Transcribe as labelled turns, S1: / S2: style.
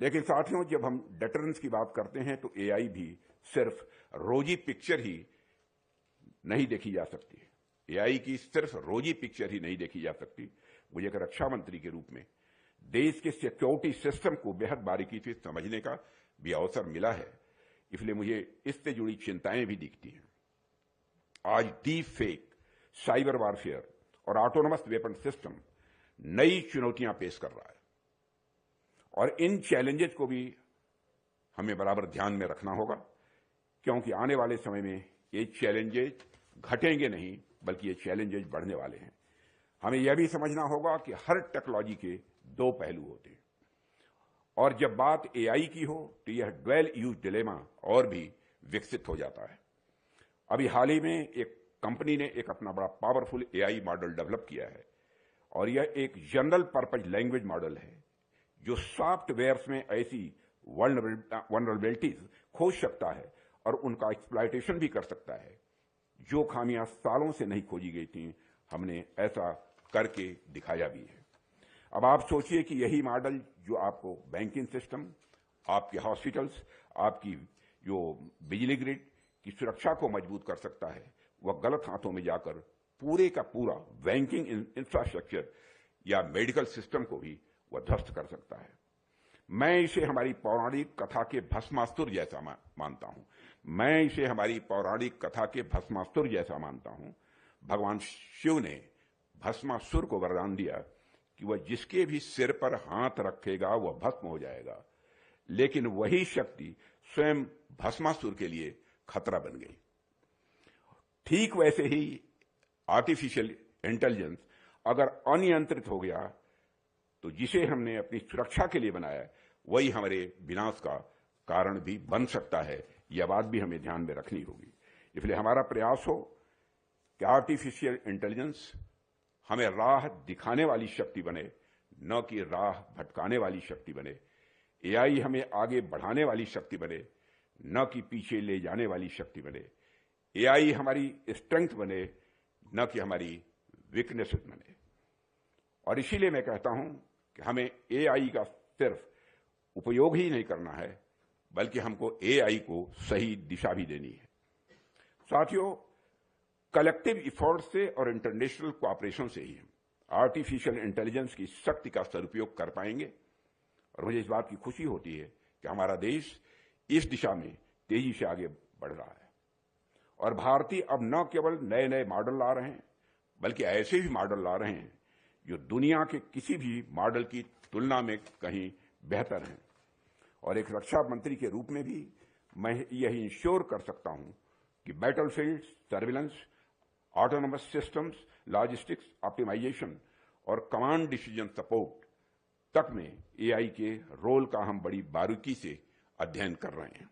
S1: लेकिन साथियों, जब हम डेटरेंस की बात करते हैं तो एआई भी सिर्फ रोजी पिक्चर ही नहीं देखी जा सकती। एआई की सिर्फ रोजी पिक्चर ही नहीं देखी जा सकती। मुझे एक रक्षा मंत्री के रूप में देश के सिक्योरिटी सिस्टम को बेहद बारीकी से समझने का भी अवसर मिला है, इसलिए मुझे इससे जुड़ी चिंताएं भी दिखती हैं। आज डीप फेक, साइबर वारफेयर और ऑटोनोमस वेपन सिस्टम नई चुनौतियां पेश कर रहा है और इन चैलेंजेस को भी हमें बराबर ध्यान में रखना होगा, क्योंकि आने वाले समय में ये चैलेंजेस घटेंगे नहीं, बल्कि ये चैलेंजेस बढ़ने वाले हैं। हमें यह भी समझना होगा कि हर टेक्नोलॉजी के दो पहलू होते हैं और जब बात एआई की हो तो यह ड्वेल यूज डिलेमा और भी विकसित हो जाता है। अभी हाल ही में एक कंपनी ने एक अपना बड़ा पावरफुल एआई मॉडल डेवलप किया है और यह एक जनरल पर्पज लैंग्वेज मॉडल है जो सॉफ्टवेयर्स में ऐसी वल्नरेबिलिटीज खोज सकता है और उनका एक्सप्लॉयटेशन भी कर सकता है जो खामियां सालों से नहीं खोजी गई थी। हमने ऐसा करके दिखाया भी है। अब आप सोचिए कि यही मॉडल जो आपको बैंकिंग सिस्टम, आपके हॉस्पिटल्स, आपकी जो बिजली ग्रिड की सुरक्षा को मजबूत कर सकता है, वह गलत हाथों में जाकर पूरे का पूरा बैंकिंग इंफ्रास्ट्रक्चर या मेडिकल सिस्टम को भी वह ध्वस्त कर सकता है। मैं इसे हमारी पौराणिक कथा के भस्मासुर जैसा मानता हूं। मैं इसे हमारी पौराणिक कथा के भस्मासुर जैसा मानता हूं। भगवान शिव ने भस्मासुर को वरदान दिया कि वह जिसके भी सिर पर हाथ रखेगा वह भस्म हो जाएगा, लेकिन वही शक्ति स्वयं भस्मासुर के लिए खतरा बन गई। ठीक वैसे ही आर्टिफिशियल इंटेलिजेंस अगर अनियंत्रित हो गया तो जिसे हमने अपनी सुरक्षा के लिए बनाया वही हमारे विनाश का कारण भी बन सकता है। यह बात भी हमें ध्यान में रखनी होगी। इसलिए हमारा प्रयास हो कि आर्टिफिशियल इंटेलिजेंस हमें राह दिखाने वाली शक्ति बने, न कि राह भटकाने वाली शक्ति बने। एआई हमें आगे बढ़ाने वाली शक्ति बने, न कि पीछे ले जाने वाली शक्ति बने। एआई हमारी स्ट्रेंथ बने, न कि हमारी वीकनेस बने। और इसीलिए मैं कहता हूं कि हमें एआई का सिर्फ उपयोग ही नहीं करना है, बल्कि हमको एआई को सही दिशा भी देनी है। साथियों, कलेक्टिव इफोर्ट से और इंटरनेशनल कोऑपरेशन से ही हम आर्टिफिशियल इंटेलिजेंस की शक्ति का सदुपयोग कर पाएंगे। और मुझे इस बात की खुशी होती है कि हमारा देश इस दिशा में तेजी से आगे बढ़ रहा है और भारतीय अब न केवल नए नए मॉडल ला रहे हैं, बल्कि ऐसे भी मॉडल ला रहे हैं जो दुनिया के किसी भी मॉडल की तुलना में कहीं बेहतर हैं। और एक रक्षा मंत्री के रूप में भी मैं यही इंश्योर कर सकता हूं कि battlefield surveillance, autonomous systems, logistics optimization और कमांड डिसीजन सपोर्ट तक में एआई के रोल का हम बड़ी बारीकी से अध्ययन कर रहे हैं।